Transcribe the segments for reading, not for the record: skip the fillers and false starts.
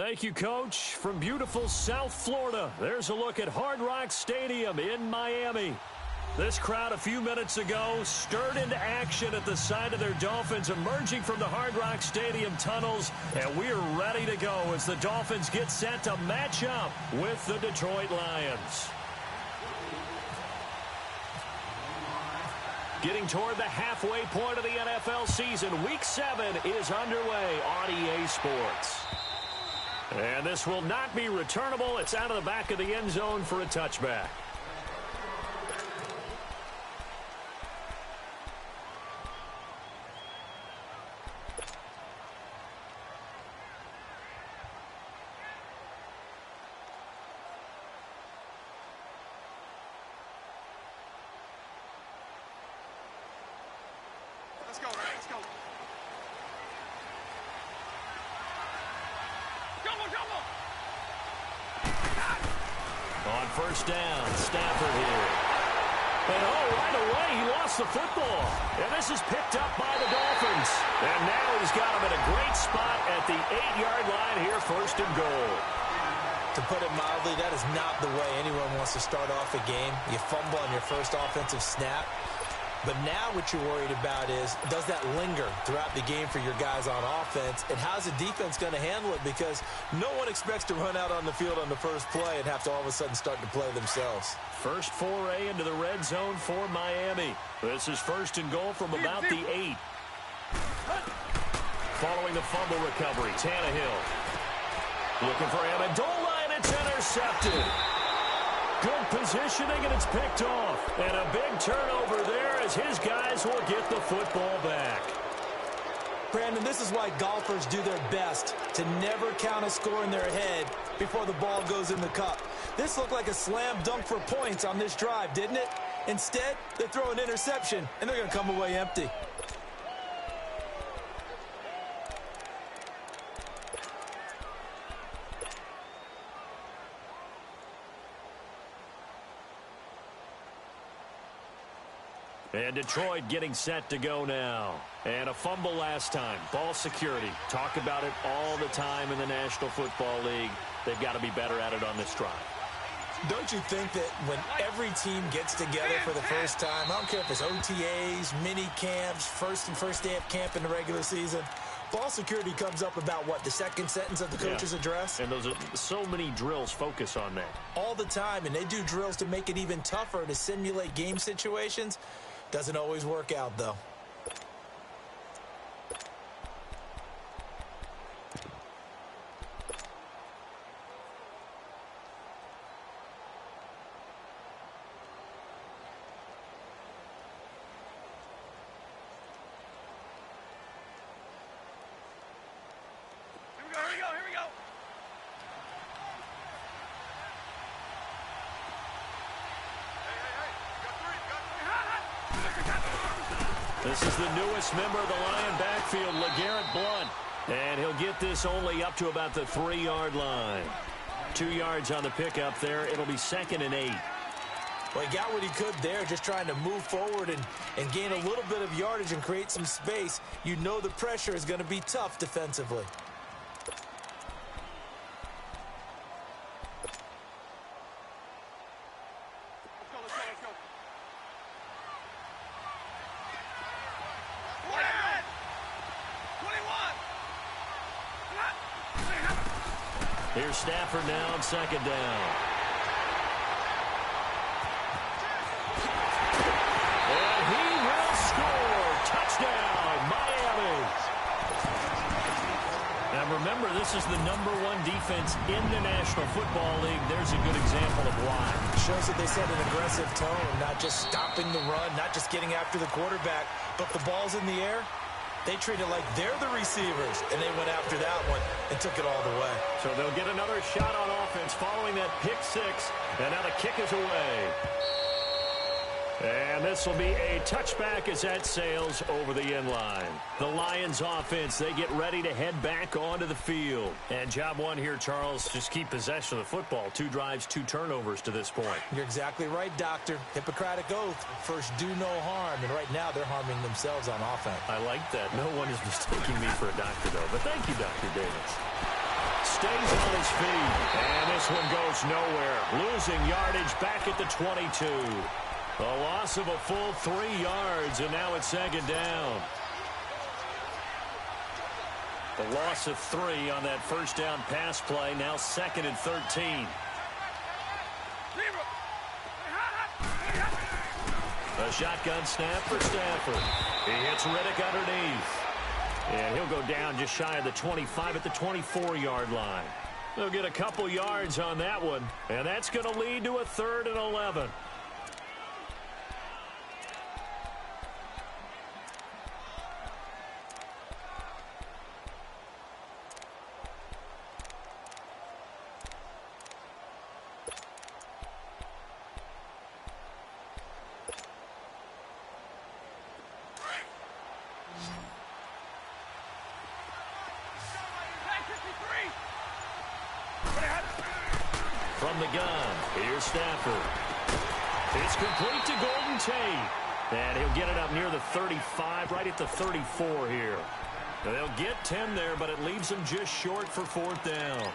Thank you, Coach. From beautiful South Florida, there's a look at Hard Rock Stadium in Miami. This crowd a few minutes ago stirred into action at the sight of their Dolphins emerging from the Hard Rock Stadium tunnels, and we're ready to go as the Dolphins get set to match up with the Detroit Lions. Getting toward the halfway point of the NFL season, Week 7 is underway on EA Sports. And this will not be returnable. It's out of the back of the end zone for a touchback. Let's go, man. Let's go. Jumbo. On first down, Stafford here. And right away, he lost the football. And this is picked up by the Dolphins. And now he's got him in a great spot at the 8-yard line here, first and goal. To put it mildly, that is not the way anyone wants to start off a game. You fumble on your first offensive snap. But now what you're worried about is, does that linger throughout the game for your guys on offense? And how's the defense going to handle it? Because no one expects to run out on the field on the first play and have to all of a sudden start to play themselves. First foray into the red zone for Miami. This is first and goal from about the 8. Following the fumble recovery, Tannehill. Looking for Amendola, and it's intercepted. Good positioning, and it's picked off. And a big turnover there as his guys will get the football back. Brandon, this is why golfers do their best to never count a score in their head before the ball goes in the cup. This looked like a slam dunk for points on this drive, didn't it? Instead, they throw an interception, and they're going to come away empty. And Detroit getting set to go now. And a fumble last time. Ball security. Talk about it all the time in the National Football League. They've got to be better at it on this drive. Don't you think that when every team gets together for the first time, I don't care if it's OTAs, mini camps, first day of camp in the regular season, ball security comes up about, what, the second sentence of the coach's address? And those are so many drills focus on that. All the time, and they do drills to make it even tougher to simulate game situations. Doesn't always work out, though. Here we go. This is the newest member of the Lion backfield, LeGarrette Blount. And he'll get this only up to about the 3-yard line. 2 yards on the pickup there. It'll be 2nd and 8. Well, he got what he could there, just trying to move forward and gain a little bit of yardage and create some space. You know the pressure is going to be tough defensively. Let's go. Here's Stafford now on 2nd down. And he will score. Touchdown, Miami. Now remember, this is the #1 defense in the National Football League. There's a good example of why. Shows that they set an aggressive tone, not just stopping the run, not just getting after the quarterback, but the ball's in the air. They treat it like they're the receivers, and they went after that one and took it all the way. So they'll get another shot on offense following that pick 6, and now the kick is away. And this will be a touchback as that sails over the end line. The Lions offense, they get ready to head back onto the field. And job one here, Charles, just keep possession of the football. 2 drives, 2 turnovers to this point. You're exactly right, Doctor. Hippocratic oath. First, do no harm. And right now, they're harming themselves on offense. I like that. No one is mistaking me for a doctor, though. But thank you, Dr. Davis. stays on his feet. And this one goes nowhere. Losing yardage back at the 22. A loss of a full 3 yards, and now it's second down. The loss of 3 on that first down pass play. Now second and 13. A shotgun snap for Stafford. He hits Riddick underneath. And he'll go down just shy of the 25 at the 24-yard line. They'll get a couple yards on that one. And that's going to lead to a 3rd and 11. From the gun, here's Stafford. It's complete to Golden Tate. And he'll get it up near the 35, right at the 34 here. They'll get 10 there, but it leaves them just short for 4th down.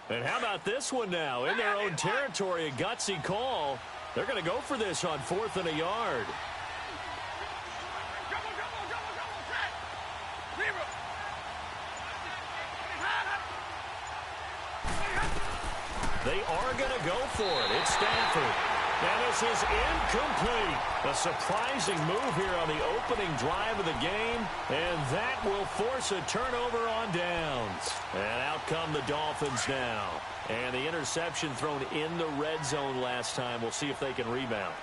And how about this one now? In their own territory, a gutsy call. They're going to go for this on 4th and a yard. They are going to go for it. It's Stafford. And this is incomplete. A surprising move here on the opening drive of the game. And that will force a turnover on downs. And out come the Dolphins now. And the interception thrown in the red zone last time. We'll see if they can rebound.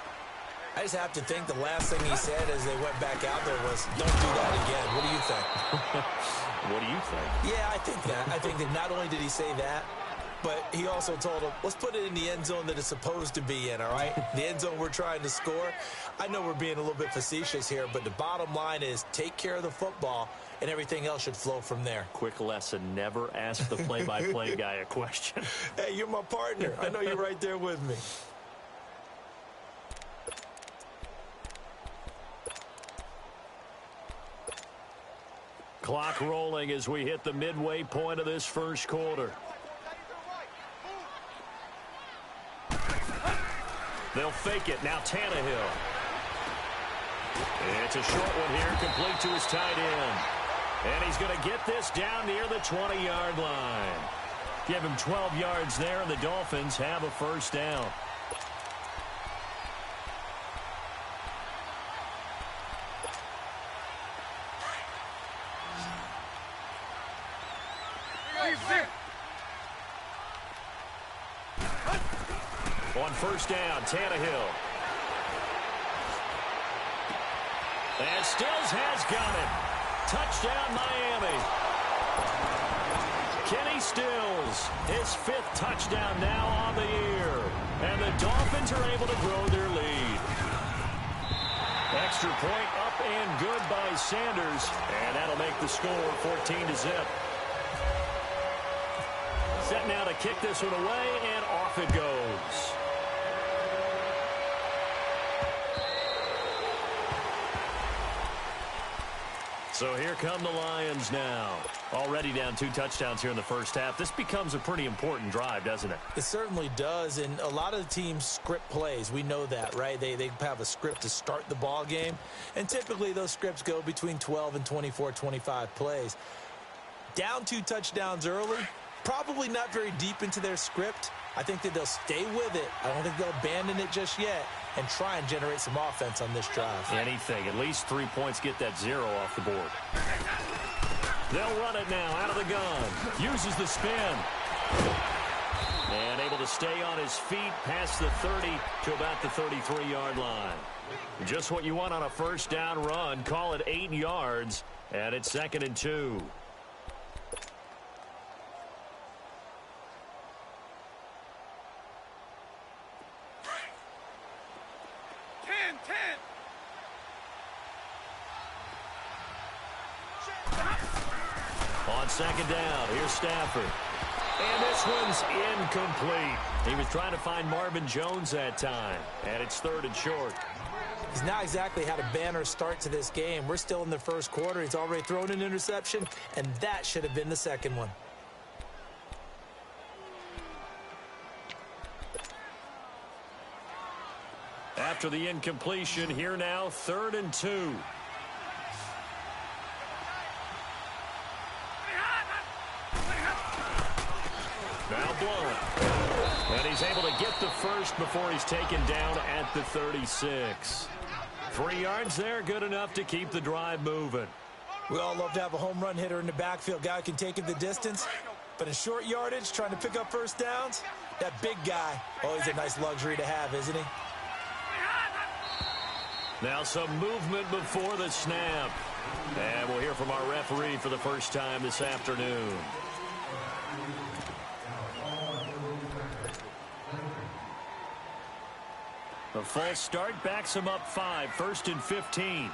I just have to think the last thing he said as they went back out there was, don't do that again. What do you think? What do you think? Yeah, I think that. I think that not only did he say that, but he also told him, let's put it in the end zone that it's supposed to be in, all right? The end zone we're trying to score. I know we're being a little bit facetious here, but the bottom line is take care of the football, and everything else should flow from there. Quick lesson, never ask the play-by-play guy a question. Hey, you're my partner. I know you're right there with me. Clock rolling as we hit the midway point of this first quarter. They'll fake it. Now Tannehill. It's a short one here, complete to his tight end. And he's going to get this down near the 20-yard line. Give him 12 yards there, and the Dolphins have a first down. On first down, Tannehill. And Stills has got it. Touchdown, Miami. Kenny Stills, his 5th touchdown now on the year. And the Dolphins are able to grow their lead. Extra point up and good by Sanders. And that'll make the score 14-0. Set now to kick this one away, and off it goes. So here come the Lions now. Already down 2 touchdowns here in the first half. This becomes a pretty important drive, doesn't it? It certainly does, and a lot of the teams script plays. We know that, right? They have a script to start the ball game, and typically those scripts go between 12 and 24, 25 plays. Down 2 touchdowns early, probably not very deep into their script. I think that they'll stay with it. I don't think they'll abandon it just yet and try and generate some offense on this drive. Anything. At least 3 points, get that 0 off the board. They'll run it now out of the gun. Uses the spin. And able to stay on his feet past the 30 to about the 33-yard line. Just what you want on a first down run. Call it 8 yards. And it's 2nd and 2. On second down, here's Stafford. And this one's incomplete. He was trying to find Marvin Jones that time, and it's 3rd and short. He's not exactly had a banner start to this game. We're still in the first quarter. He's already thrown an interception, and that should have been the second one. After the incompletion, here now, 3rd and 2. Now Blunt. And he's able to get the first before he's taken down at the 36. 3 yards there, good enough to keep the drive moving. We all love to have a home run hitter in the backfield. Guy who can take it the distance. But in short yardage, trying to pick up first downs, that big guy, always a nice luxury to have, isn't he? Now some movement before the snap. And we'll hear from our referee for the first time this afternoon. A false start backs him up 5, 1st and 15.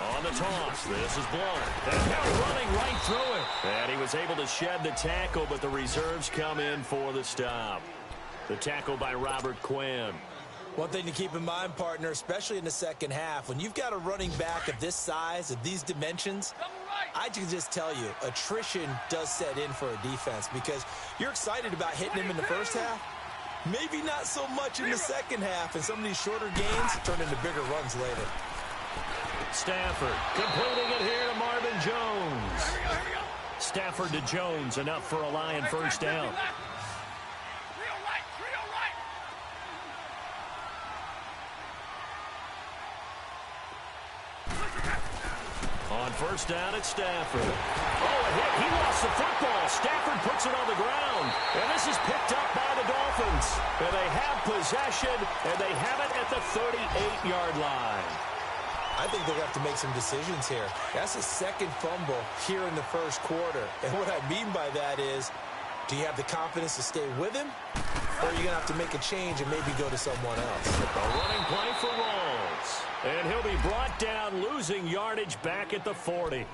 On the toss, this is Blunt. And now running right through it. And he was able to shed the tackle, but the reserves come in for the stop. The tackle by Robert Quinn. One thing to keep in mind, partner, especially in the second half, when you've got a running back of this size, of these dimensions, I can just tell you, attrition does set in for a defense because you're excited about hitting him in the first half. Maybe not so much in the second half, and some of these shorter gains turn into bigger runs later. Stafford completing it here to Marvin Jones. Stafford to Jones, enough for a Lion first down. On first down, it's Stafford. Oh, a hit. He lost the football. Stafford puts it on the ground. And this is picked up by the Dolphins. And they have possession, and they have it at the 38-yard line. I think they're going to have to make some decisions here. That's a second fumble here in the first quarter. And what I mean by that is, do you have the confidence to stay with him? Or are you going to have to make a change and maybe go to someone else? A running play for Rawls. And he'll be brought down, losing yardage back at the 40.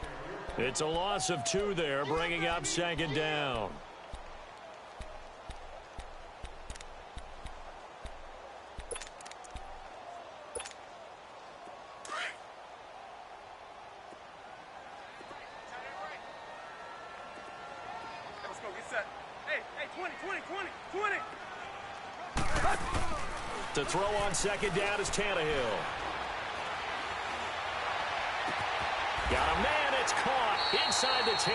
It's a loss of 2 there, bringing up 2nd down. Let's go, get set. Hey, 20. To throw on 2nd down is Tannehill. Got a man, it's caught inside the 10.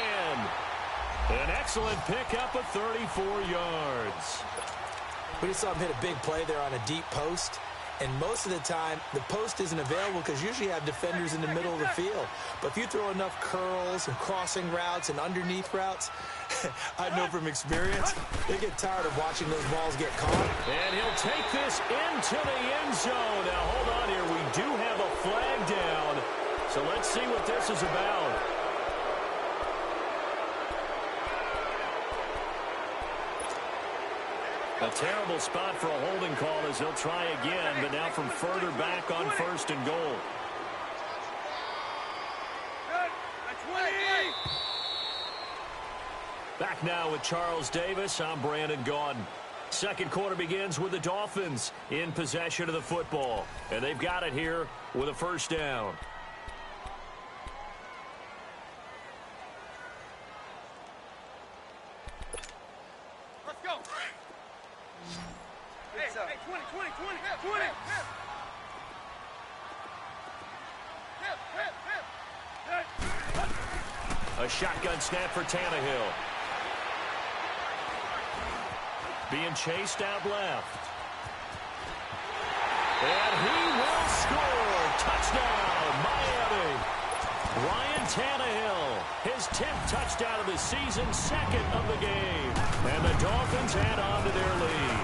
An excellent pickup of 34 yards. We just saw him hit a big play there on a deep post. And most of the time, the post isn't available because usually you have defenders in the middle of the field. But if you throw enough curls and crossing routes and underneath routes, I know from experience, they get tired of watching those balls get caught. And he'll take this into the end zone. Now, hold on here. We do have a flag down. So let's see what this is about. A terrible spot for a holding call as he'll try again, but now from further back on 1st and goal. Back now with Charles Davis. I'm Brandon Gaudin. Second quarter begins with the Dolphins in possession of the football. And they've got it here with a first down. Let's go. Hey, 20. A shotgun snap for Tannehill. Being chased out left. And he will score. Touchdown, Miami. Ryan Tannehill, his 10th touchdown of the season, 2nd of the game. And the Dolphins add on to their lead.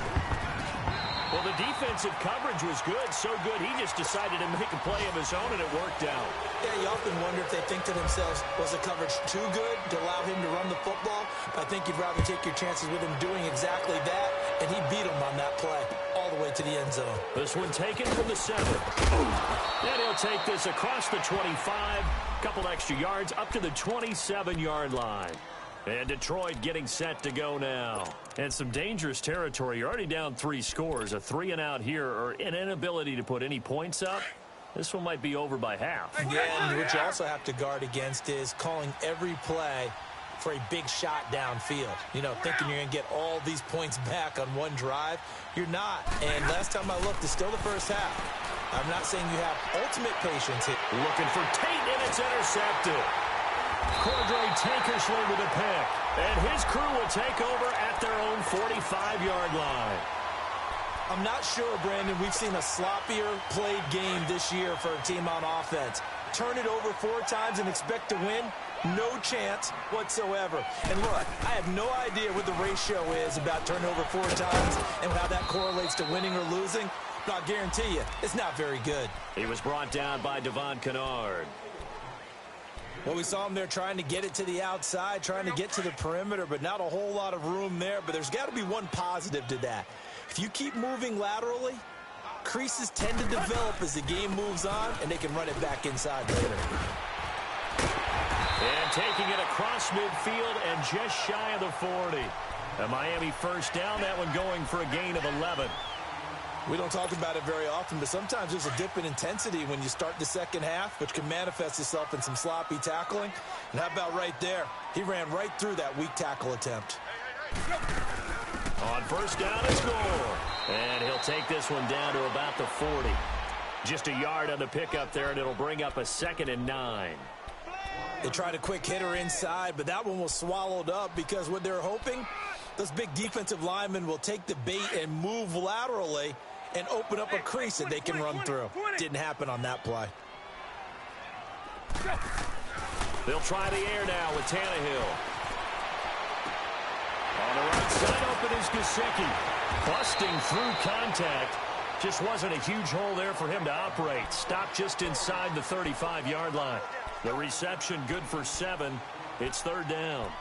Well, the defensive coverage was good, so good he just decided to make a play of his own, and it worked out. Yeah, you often wonder if they think to themselves, was the coverage too good to allow him to run the football? I think you'd rather take your chances with him doing exactly that, and he beat him on that play all the way to the end zone. This one taken from the 7. And he'll take this across the 25. Couple extra yards up to the 27-yard line. And Detroit getting set to go now. And some dangerous territory. You're already down 3 scores. A 3-and-out here, or an inability to put any points up. This one might be over by half. Yeah, and what you also have to guard against is calling every play for a big shot downfield. You know, thinking you're going to get all these points back on one drive. You're not. And last time I looked, it's still the first half. I'm not saying you have ultimate patience here. Looking for Tate, and it's intercepted. Cordray Tankersley with a pick. And his crew will take over at their own 45-yard line. I'm not sure, Brandon, we've seen a sloppier played game this year for a team on offense. Turn it over 4 times and expect to win? No chance whatsoever. And look, I have no idea what the ratio is about turnover 4 times and how that correlates to winning or losing. But I'll guarantee you, it's not very good. He was brought down by Devon Kennard. Well, we saw him there trying to get it to the outside, trying to get to the perimeter, but not a whole lot of room there. But there's got to be one positive to that. If you keep moving laterally, creases tend to develop as the game moves on, and they can run it back inside later. And taking it across midfield and just shy of the 40. A Miami first down, that one going for a gain of 11. We don't talk about it very often, but sometimes there's a dip in intensity when you start the second half, which can manifest itself in some sloppy tackling. And how about right there? He ran right through that weak tackle attempt. On first down, it's goal. And he'll take this one down to about the 40. Just a yard on the pickup there, and it'll bring up a 2nd and 9. They tried a quick hitter inside, but that one was swallowed up because what they're hoping, those big defensive linemen will take the bait and move laterally and open up a crease that they can run through. Didn't happen on that play. They'll try the air now with Tannehill. On the right side, open is Gesicki. Busting through contact. Just wasn't a huge hole there for him to operate. Stopped just inside the 35-yard line. The reception good for 7. It's 3rd down.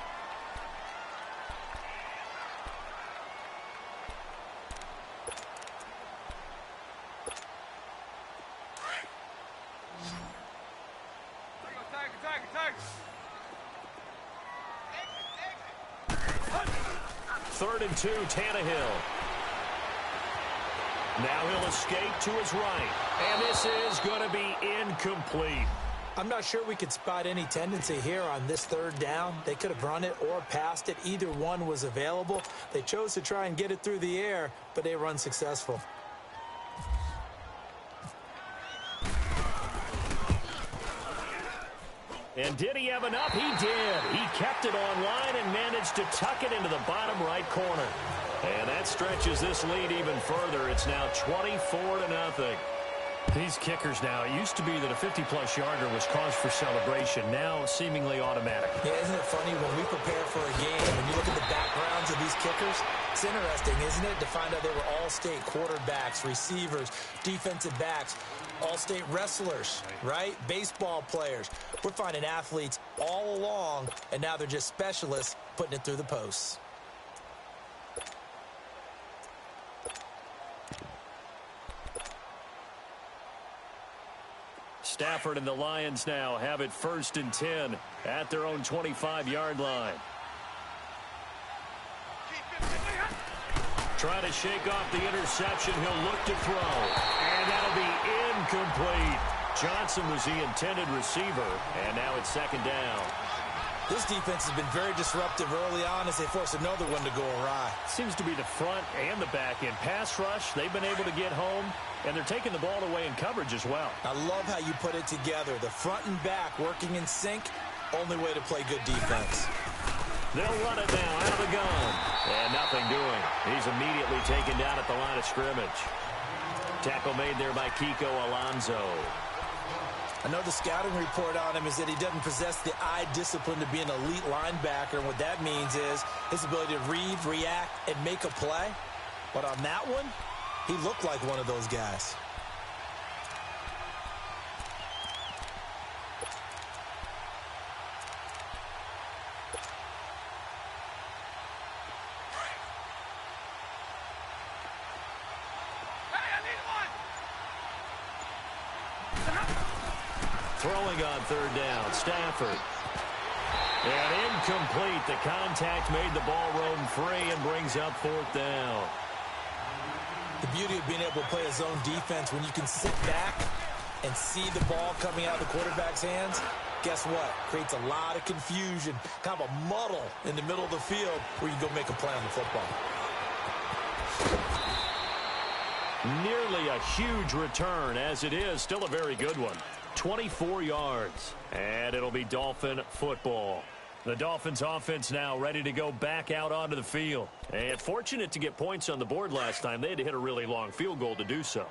Third and 2, Tannehill. Now he'll escape to his right. And this is going to be incomplete. I'm not sure we could spot any tendency here on this 3rd down. They could have run it or passed it. Either one was available. They chose to try and get it through the air, but they were unsuccessful. And did he have enough? He did. He kept it online and managed to tuck it into the bottom right corner. And that stretches this lead even further. It's now 24-0. These kickers now, it used to be that a 50-plus yarder was cause for celebration. Now seemingly automatic. Yeah, isn't it funny when we prepare for a game, when you look at the backgrounds of these kickers, it's interesting, isn't it, to find out they were all-state quarterbacks, receivers, defensive backs, all-state wrestlers, right? Baseball players. We're finding athletes all along, and now they're just specialists putting it through the posts. Stafford and the Lions now have it 1st and 10 at their own 25-yard line. Trying to shake off the interception. He'll look to throw. And that'll be incomplete. Johnson was the intended receiver. And now it's 2nd down. This defense has been very disruptive early on as they force another one to go awry. Seems to be the front and the back end. Pass rush, they've been able to get home. And they're taking the ball away in coverage as well. I love how you put it together. The front and back working in sync. Only way to play good defense. They'll run it now out of the gun. And nothing doing. He's immediately taken down at the line of scrimmage. Tackle made there by Kiko Alonso. I know the scouting report on him is that he doesn't possess the eye discipline to be an elite linebacker. And what that means is his ability to read, react, and make a play. But on that one, he looked like one of those guys. throwing on third down. Stafford. And incomplete. The contact made the ball roam free and brings up fourth down. The beauty of being able to play a zone defense when you can sit back and see the ball coming out of the quarterback's hands, guess what? Creates a lot of confusion, kind of a muddle in the middle of the field where you can go make a play on the football. Nearly a huge return, as it is still a very good one. 24 yards, and it'll be Dolphin football. The Dolphins offense now ready to go back out onto the field. And fortunate to get points on the board last time. They had to hit a really long field goal to do so.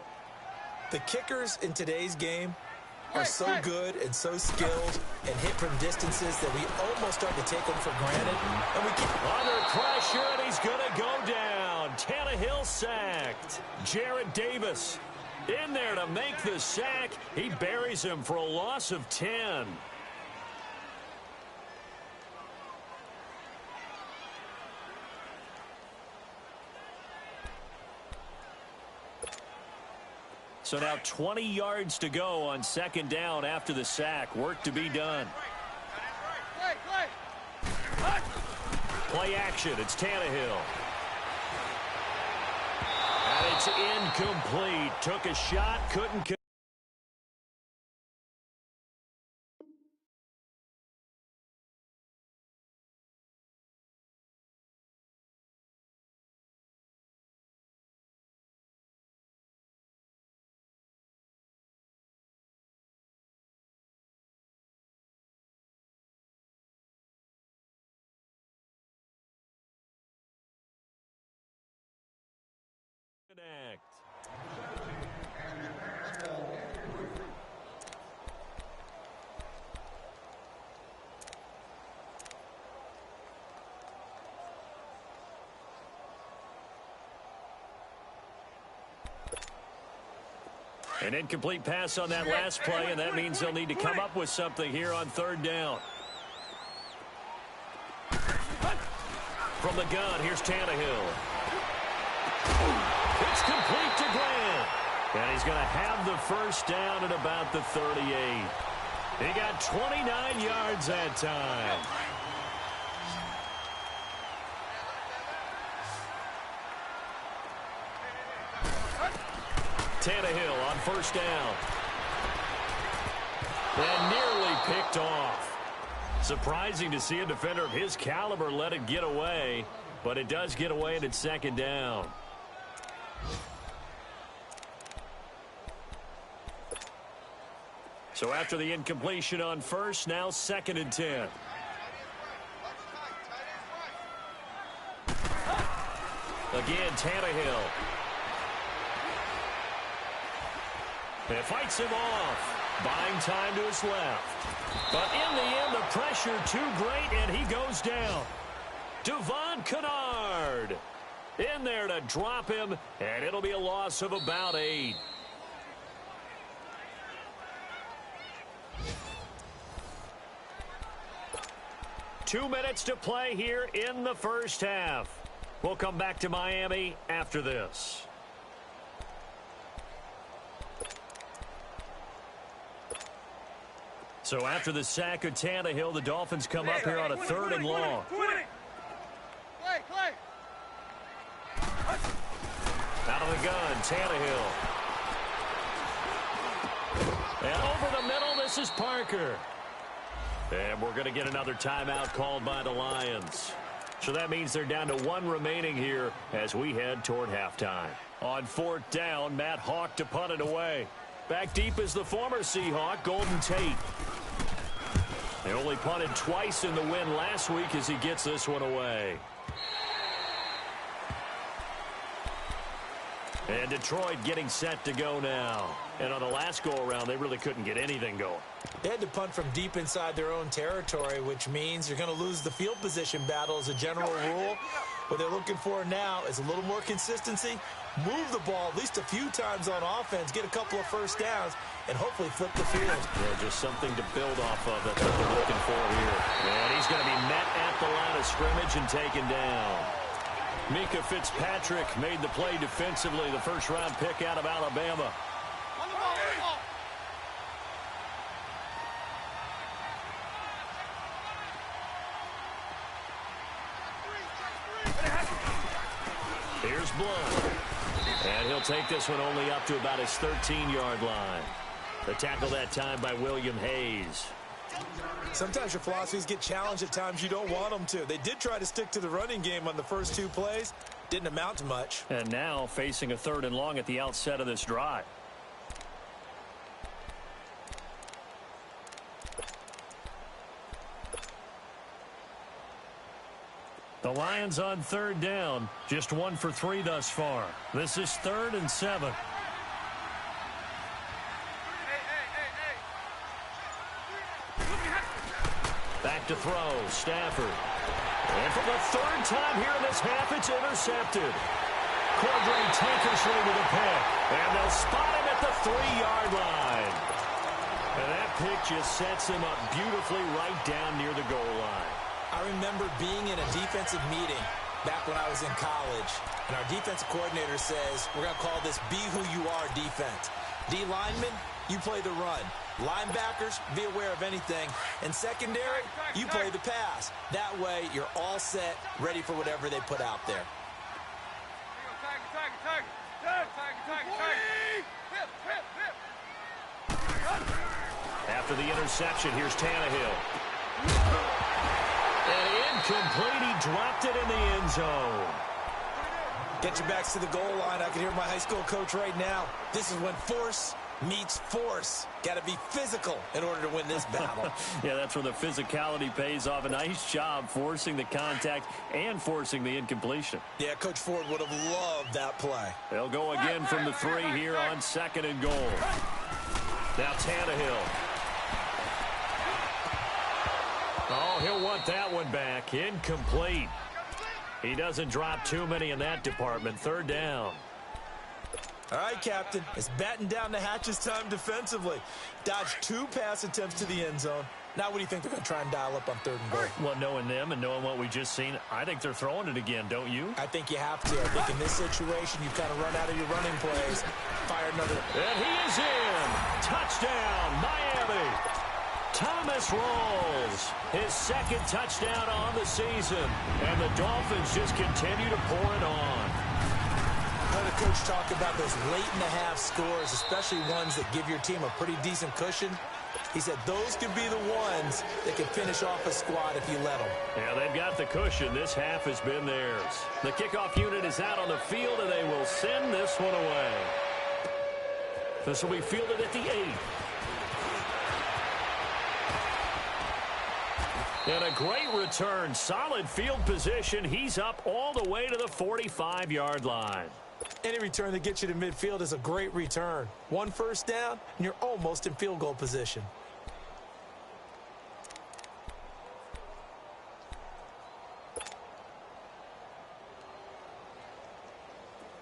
The kickers in today's game are so good and so skilled and hit from distances that we almost start to take them for granted. And we keep under pressure, and he's going to go down. Tannehill sacked. Jarrad Davis in there to make the sack. He buries him for a loss of 10. So now 20 yards to go on second down after the sack. Work to be done. Play action. It's Tannehill. And it's incomplete. Took a shot, couldn't. An incomplete pass on that last play, and that means they'll need to come up with something here on third down. From the gun, here's Tannehill. It's complete to Grant. And he's going to have the first down at about the 38. He got 29 yards that time. Tannehill on first down. And nearly picked off. Surprising to see a defender of his caliber let it get away, but it does get away and it's second down. So after the incompletion on first, now second and 10. Again, Tannehill. And it fights him off. Buying time to his left. But in the end, the pressure too great, and he goes down. Devon Kennard in there to drop him, and it'll be a loss of about 8. Two minutes to play here in the first half. We'll come back to Miami after this. So after the sack of Tannehill, the Dolphins come up here on a third and long. Out of the gun, Tannehill. And over the middle, this is Parker. And we're going to get another timeout called by the Lions. So that means they're down to one remaining here as we head toward halftime. On fourth down, Matt Hawk to punt it away. Back deep is the former Seahawk, Golden Tate. They only punted twice in the win last week as he gets this one away. And Detroit getting set to go now. And on the last go-around, they really couldn't get anything going. They had to punt from deep inside their own territory, which means you're going to lose the field position battle as a general rule. What they're looking for now is a little more consistency, move the ball at least a few times on offense, get a couple of first downs, and hopefully flip the field. Yeah, just something to build off of. That's what they're looking for here. And he's going to be met at the line of scrimmage and taken down. Mika Fitzpatrick made the play defensively, the first-round pick out of Alabama. Here's Blunt. And he'll take this one only up to about his 13-yard line. The tackle that time by William Hayes. Sometimes your philosophies get challenged at times you don't want them to. They did try to stick to the running game on the first 2 plays. Didn't amount to much. And now facing a 3rd and long at the outset of this drive. The Lions on 3rd down. Just 1 for 3 thus far. This is 3rd and 7. Back to throw. Stafford. And for the 3rd time here in this half, it's intercepted. Cordray Tankersley with a pick. And they'll spot him at the 3-yard line. And that pick just sets him up beautifully right down near the goal line. I remember being in a defensive meeting back when I was in college, and our defensive coordinator says, we're going to call this be who you are defense. D linemen, you play the run. Linebackers, be aware of anything. And secondary, you play the pass. That way, you're all set, ready for whatever they put out there. After the interception, here's Tannehill. And incomplete. He dropped it in the end zone. Get your backs to the goal line. I can hear my high school coach right now. This is when force meets force. Got to be physical in order to win this battle. Yeah, that's where the physicality pays off. A nice job forcing the contact and forcing the incompletion. Yeah, Coach Ford would have loved that play. They'll go again from the 3 here on 2nd and goal. Now Tannehill. Oh, he'll want that one back. Incomplete. He doesn't drop too many in that department. 3rd down. All right, Captain. It's batten down the hatches time defensively. Dodged 2 pass attempts to the end zone. Now what do you think they're going to try and dial up on 3rd and goal? Well, knowing them and knowing what we just seen, I think they're throwing it again, don't you? I think you have to. I think in this situation, you've kind of run out of your running plays. Fire another. And he is in. Touchdown, Miami. Thomas rolls his 2nd touchdown on the season. And the Dolphins just continue to pour it on. I heard a coach talk about those late-in-the-half scores, especially ones that give your team a pretty decent cushion. He said those could be the ones that can finish off a squad if you let them. Yeah, they've got the cushion. This half has been theirs. The kickoff unit is out on the field, and they will send this one away. This will be fielded at the 8. And a great return. Solid field position. He's up all the way to the 45-yard line. Any return that gets you to midfield is a great return. 1 first down, and you're almost in field goal position.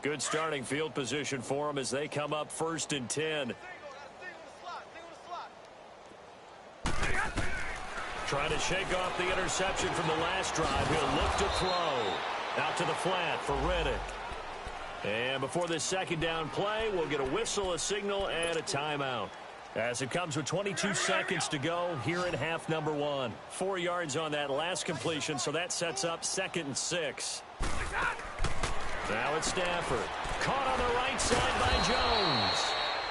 Good starting field position for them as they come up 1st and 10. Trying to shake off the interception from the last drive. He'll look to throw. Out to the flat for Reddick. And before this 2nd down play, we'll get a whistle, a signal, and a timeout. As it comes with 22 seconds to go here in half number 1. 4 yards on that last completion, so that sets up 2nd and 6. Now it's Stafford. Caught on the right side by Jones.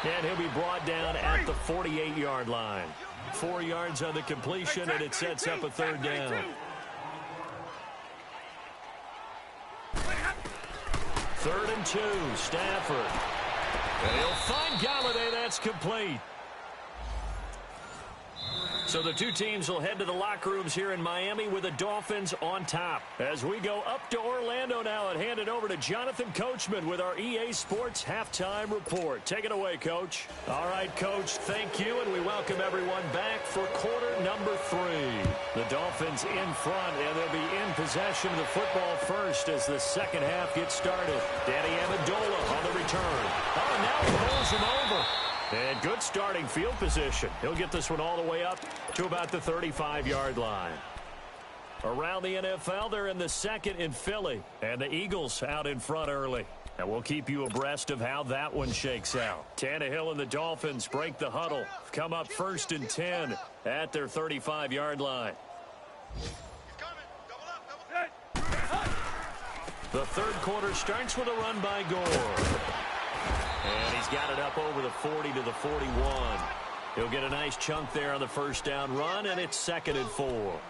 And he'll be brought down at the 48-yard line. 4 yards on the completion, and it sets up a 3rd down. 3rd and 2, Stafford. And he'll find Galladay. That's complete. So the 2 teams will head to the locker rooms here in Miami with the Dolphins on top. As we go up to Orlando now and hand it over to Jonathan Coachman with our EA Sports Halftime Report. Take it away, Coach. All right, Coach, thank you, and we welcome everyone back for quarter number 3. The Dolphins in front, and they'll be in possession of the football first as the 2nd half gets started. Danny Amendola on the return. Oh, and now he pulls him over. And good starting field position. He'll get this one all the way up to about the 35-yard line. Around the NFL, they're in the 2nd in Philly. And the Eagles out in front early. And we'll keep you abreast of how that one shakes out. Tannehill and the Dolphins break the huddle. Come up 1st and 10 at their 35-yard line. The The third quarter starts with a run by Gore. And he's got it up over the 40 to the 41. He'll get a nice chunk there on the first down run, and it's 2nd and 4.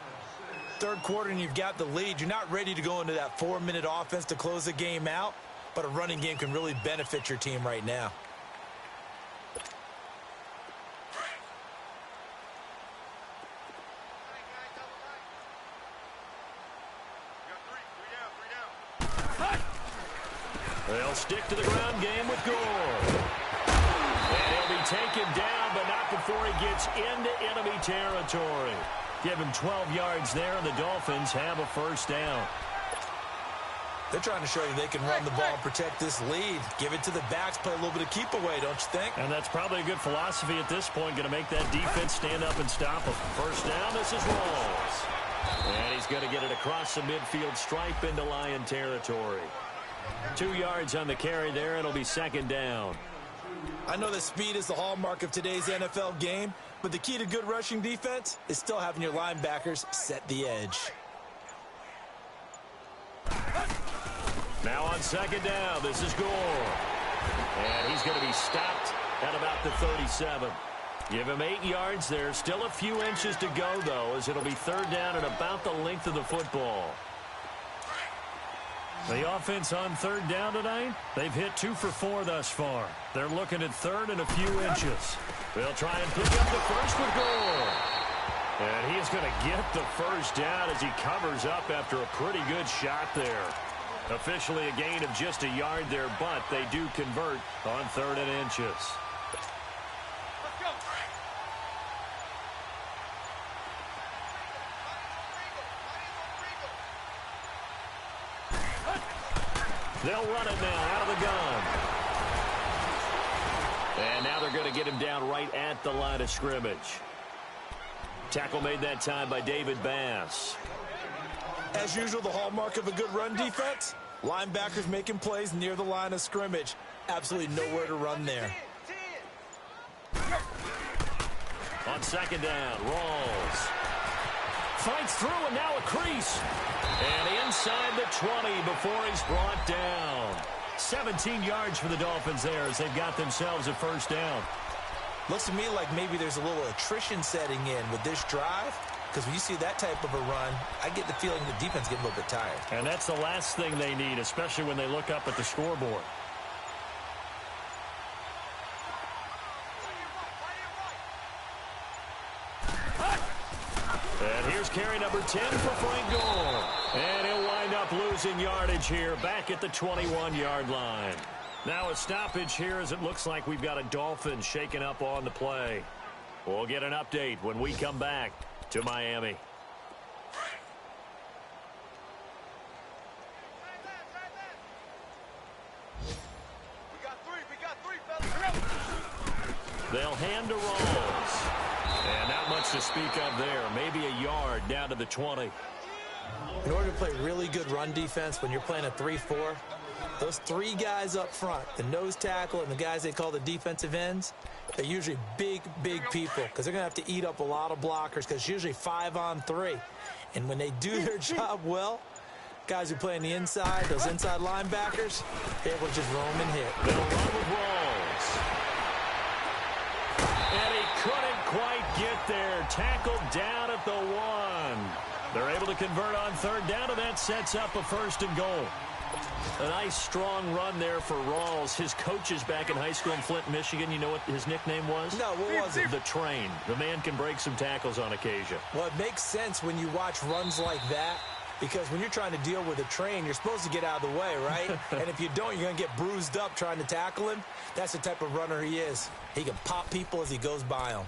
Third quarter, and you've got the lead. You're not ready to go into that 4-minute offense to close the game out, but a running game can really benefit your team right now. They'll stick to the ground game with Gore. And he'll be taken down, but not before he gets into enemy territory. Give him 12 yards there, and the Dolphins have a first down. They're trying to show you they can run the ball and protect this lead. Give it to the backs, play a little bit of keep away, don't you think? And that's probably a good philosophy at this point, going to make that defense stand up and stop them. First down, this is Rawls. And he's going to get it across the midfield stripe into Lion territory. 2 yards on the carry there. It'll be 2nd down. I know that speed is the hallmark of today's NFL game, but the key to good rushing defense is still having your linebackers set the edge. Now on 2nd down, this is Gore. And he's going to be stopped at about the 37. Give him 8 yards there. Still a few inches to go, though, as it'll be 3rd down and about the length of the football. The offense on 3rd down tonight, they've hit 2 for 4 thus far. They're looking at 3rd and a few inches. They'll try and pick up the first with Gore. And he is going to get the first down as he covers up after a pretty good shot there. Officially a gain of just a yard there, but they do convert on 3rd and inches. They'll run it now out of the gun. And now they're going to get him down right at the line of scrimmage. Tackle made that time by David Bass. As usual, the hallmark of a good run defense, linebackers making plays near the line of scrimmage. Absolutely nowhere to run there. On 2nd down, Rawls fights through, and now a crease. And inside the 20 before he's brought down. 17 yards for the Dolphins there as they've got themselves a first down. Looks to me like maybe there's a little attrition setting in with this drive, because when you see that type of a run, I get the feeling the defense getting a little bit tired. And that's the last thing they need, especially when they look up at the scoreboard. And here's carry number 10 for Frank Gore. And he'll wind up losing yardage here back at the 21-yard line. Now a stoppage here as it looks like we've got a Dolphin shaken up on the play. We'll get an update when we come back to Miami. We got three, fellas. They'll hand to Rawls. And not much to speak of there. Maybe a yard down to the 20. In order to play really good run defense when you're playing a 3-4, those 3 guys up front, the nose tackle and the guys they call the defensive ends, they're usually big, big people because they're going to have to eat up a lot of blockers because it's usually 5-on-3. And when they do their job well, guys who play on the inside, those inside linebackers, they're able to just roam and hit. They'll run with Rawls. And he couldn't quite get there. Tackled down at the 1. They're able to convert on 3rd down, and that sets up a 1st and goal. A nice, strong run there for Rawls. His coaches back in high school in Flint, Michigan, you know what his nickname was? No, what was it? The Train. The man can break some tackles on occasion. Well, it makes sense when you watch runs like that, because when you're trying to deal with a train, you're supposed to get out of the way, right? And if you don't, you're going to get bruised up trying to tackle him. That's the type of runner he is. He can pop people as he goes by them.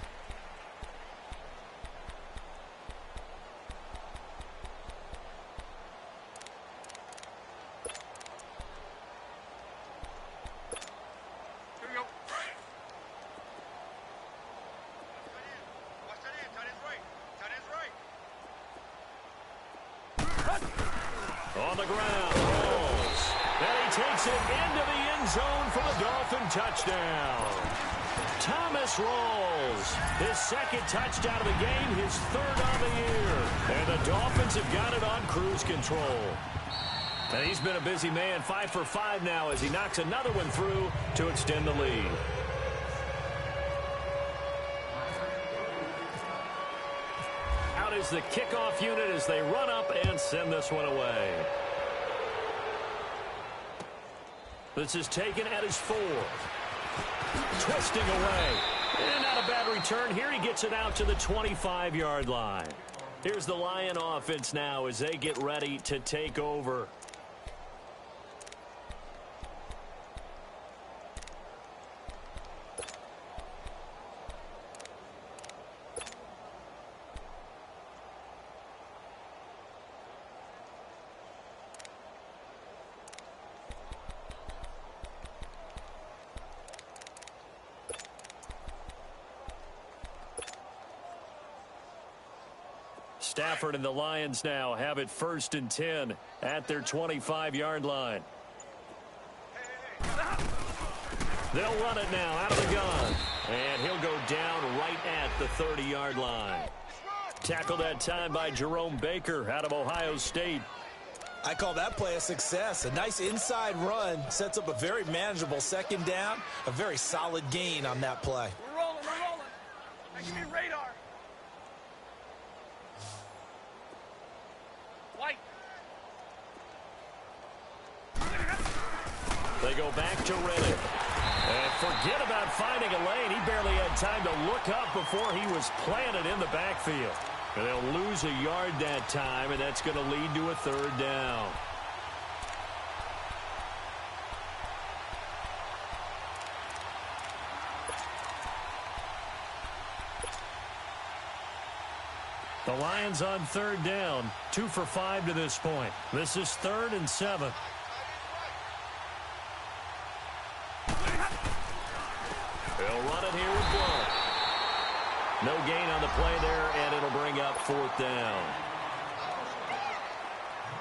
On the ground, Rawls. And he takes it into the end zone for the Dolphin touchdown. Thomas Rawls, his 2nd touchdown of the game, his 3rd on the year. And the Dolphins have got it on cruise control. And he's been a busy man, 5 for 5 now as he knocks another one through to extend the lead. Out is the kickoff unit as they run up and send this one away. This is taken at his 4. Twisting away. And not a bad return. Here he gets it out to the 25-yard line. Here's the Lion offense now as they get ready to take over. Stafford and the Lions now have it 1st and 10 at their 25-yard line. They'll run it now out of the gun. And he'll go down right at the 30-yard line. Tackled that time by Jerome Baker out of Ohio State. I call that play a success. A nice inside run sets up a very manageable 2nd down. A very solid gain on that play. We're rolling. Making me radar. White. They go back to Reddick. And forget about finding a lane. He barely had time to look up before he was planted in the backfield. And they'll lose a yard that time, and that's going to lead to a 3rd down. The Lions on 3rd down, 2 for 5 to this point. This is 3rd and 7. They'll run it here with Blunt. No gain on the play there, and it'll bring up 4th down.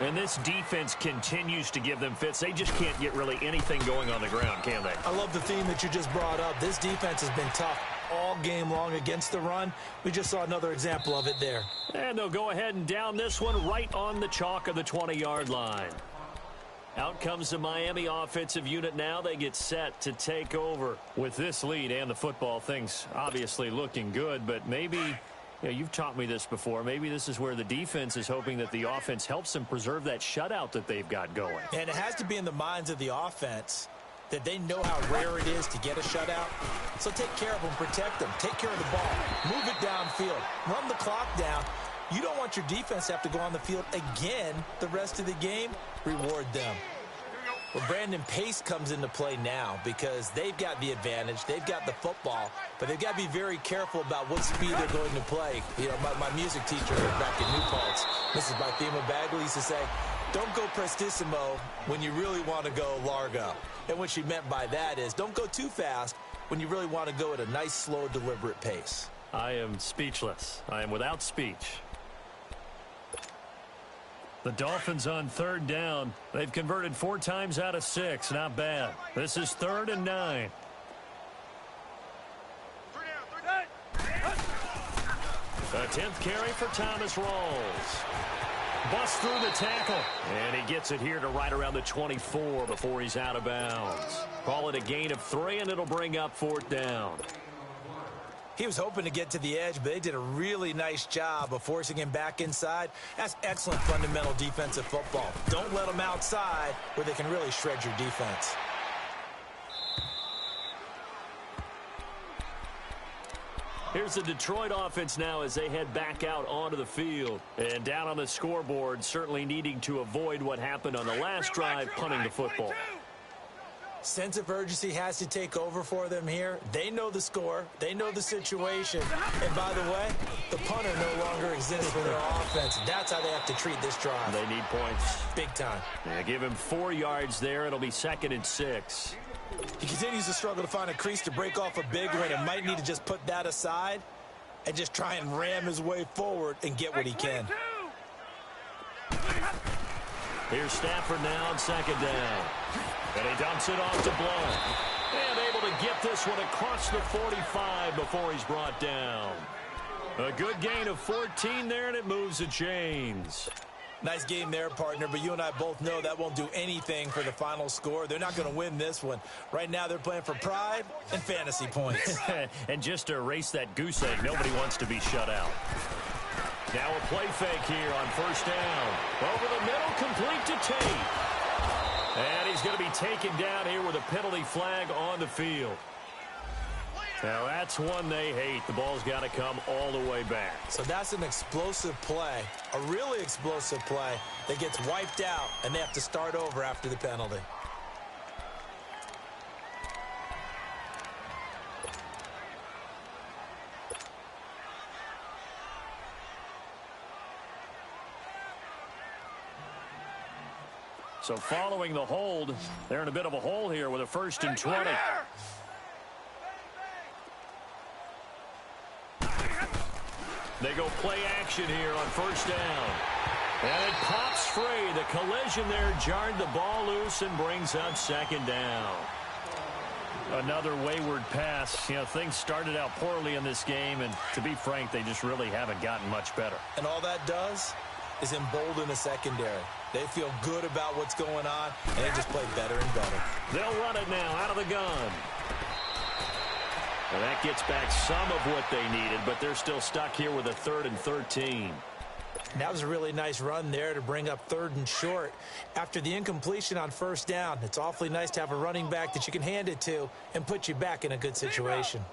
And this defense continues to give them fits. They just can't get really anything going on the ground, can they? I love the theme that you just brought up. This defense has been tough all game long against the run. We just saw another example of it there. And they'll go ahead and down this one right on the chalk of the 20-yard line. Out comes the Miami offensive unit now. They get set to take over. With this lead and the football, things obviously looking good, but maybe, you've taught me this before, maybe this is where the defense is hoping that the offense helps them preserve that shutout that they've got going. And it has to be in the minds of the offense that they know how rare it is to get a shutout. So take care of them, protect them, take care of the ball, move it downfield, run the clock down. You don't want your defense to have to go on the field again the rest of the game. Reward them. Well, Brandon, pace comes into play now because they've got the advantage. They've got the football, but they've got to be very careful about what speed they're going to play. My music teacher back in New Paltz, Mrs. Miamimaddness, used to say, don't go prestissimo when you really want to go largo. And what she meant by that is don't go too fast when you really want to go at a nice, slow, deliberate pace. I am speechless. I am without speech. The Dolphins on 3rd down. They've converted 4 times out of 6. Not bad. This is 3rd and 9. A 10th carry for Thomas Rawls. Busts through the tackle. And he gets it here to right around the 24 before he's out of bounds. Call it a gain of 3, and it'll bring up 4th down. He was hoping to get to the edge, but they did a really nice job of forcing him back inside. That's excellent fundamental defensive football. Don't let them outside where they can really shred your defense. Here's the Detroit offense now as they head back out onto the field. And down on the scoreboard, certainly needing to avoid what happened on the last drive, punting the football. Sense of urgency has to take over for them here. They know the score. They know the situation. And by the way, the punter no longer exists for their offense. That's how they have to treat this drive. They need points. Big time. Yeah, give him 4 yards there. It'll be 2nd and 6. He continues to struggle to find a crease to break off a big one and might need to just put that aside and just try and ram his way forward and get what he can. Here's Stafford now on 2nd down. And he dumps it off to Blunt. And able to get this one across the 45 before he's brought down. A good gain of 14 there, and it moves the chains. Nice game there, partner, but you and I both know that won't do anything for the final score. They're not going to win this one. Right now, they're playing for pride and fantasy points. And just to erase that goose egg, nobody wants to be shut out. Now a play fake here on first down. Over the middle, complete to Tate. And he's going to be taken down here with a penalty flag on the field. Now, that's one they hate. The ball's got to come all the way back. So that's an explosive play, a really explosive play that gets wiped out, and they have to start over after the penalty. So following the hold, they're in a bit of a hole here with a 1st and 20. They go play action here on first down. And it pops free. The collision there jarred the ball loose and brings up 2nd down. Another wayward pass. You know, things started out poorly in this game, and to be frank, they just really haven't gotten much better. And all that does is embolden the secondary. They feel good about what's going on, and they just play better and better. They'll run it now out of the gun. And that gets back some of what they needed, but they're still stuck here with a 3rd and 13. And that was a really nice run there to bring up 3rd and short. After the incompletion on first down, it's awfully nice to have a running back that you can hand it to and put you back in a good situation.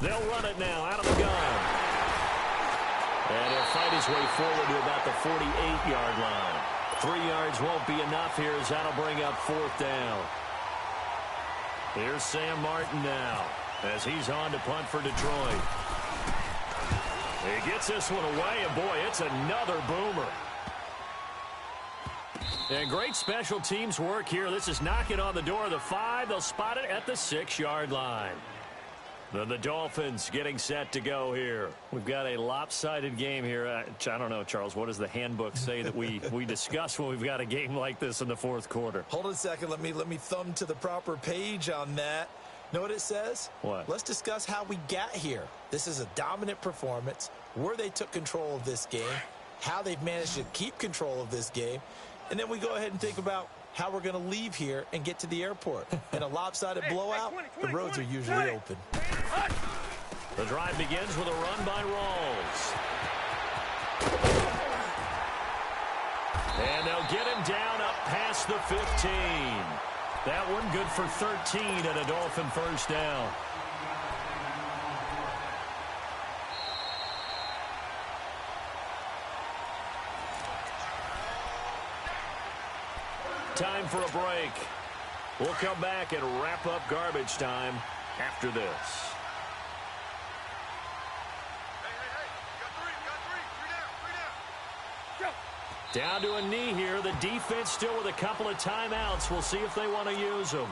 They'll run it now out of the gun. And he'll fight his way forward to about the 48-yard line. 3 yards won't be enough here as that'll bring up 4th down. Here's Sam Martin now as he's on to punt for Detroit. He gets this one away, and boy, it's another boomer. And great special teams work here. This is knocking on the door of the 5. They'll spot it at the 6-yard line. Then the Dolphins getting set to go here. We've got a lopsided game here. I don't know, Charles, what does the handbook say that we discuss when we've got a game like this in the 4th quarter? Hold on a second. Let me thumb to the proper page on that. Know what it says? What? Let's discuss how we got here. This is a dominant performance, where they took control of this game, how they've managed to keep control of this game, and then we go ahead and think about how we're going to leave here and get to the airport. In a lopsided blowout, the roads are usually open. The drive begins with a run by Rawls. And they'll get him down up past the 15. That one good for 13 and a Dolphin 1st down. Time for a break. We'll come back and wrap up garbage time after this. Down to a knee here. The defense still with a couple of timeouts. We'll see if they want to use them.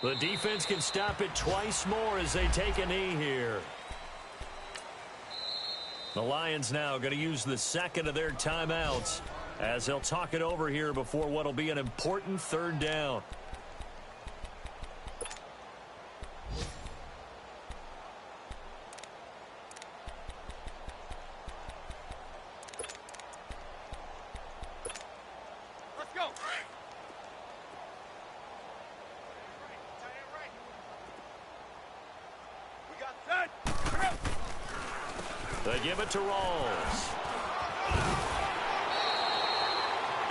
The defense can stop it twice more as they take a knee here. The Lions now going to use the 2nd of their timeouts as they'll talk it over here before what will be an important 3rd down. Let's go. They give it to Rawls.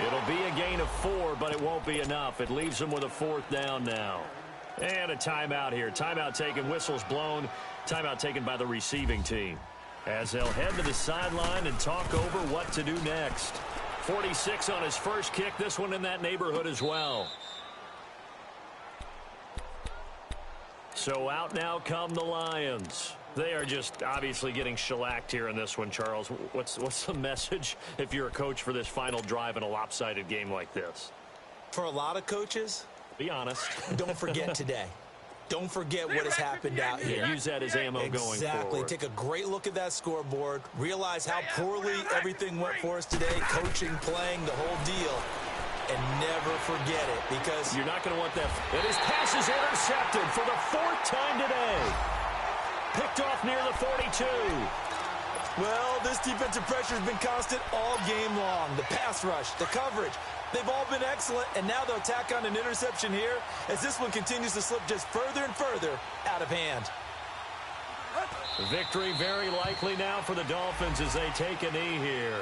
It'll be a gain of 4, but it won't be enough. It leaves them with a 4th down now. And a timeout here. Timeout taken, whistles blown. Timeout taken by the receiving team. as they'll head to the sideline and talk over what to do next. 46 on his first kick, this one in that neighborhood as well. So out now come the Lions. They are just obviously getting shellacked here in this one, Charles. What's the message if you're a coach for this final drive in a lopsided game like this? For a lot of coaches, be honest. Don't forget today. Don't forget what has happened out here. Use that as ammo going forward. Exactly. Take a great look at that scoreboard. Realize how poorly everything went for us today. Coaching, playing, the whole deal. And never forget it, because you're not going to want that. And his pass is intercepted for the 4th time today. Picked off near the 42. Well, this defensive pressure has been constant all game long. The pass rush, the coverage, they've all been excellent, and now they'll tack on an interception here as this one continues to slip just further and further out of hand. Victory very likely now for the Dolphins as they take a knee here.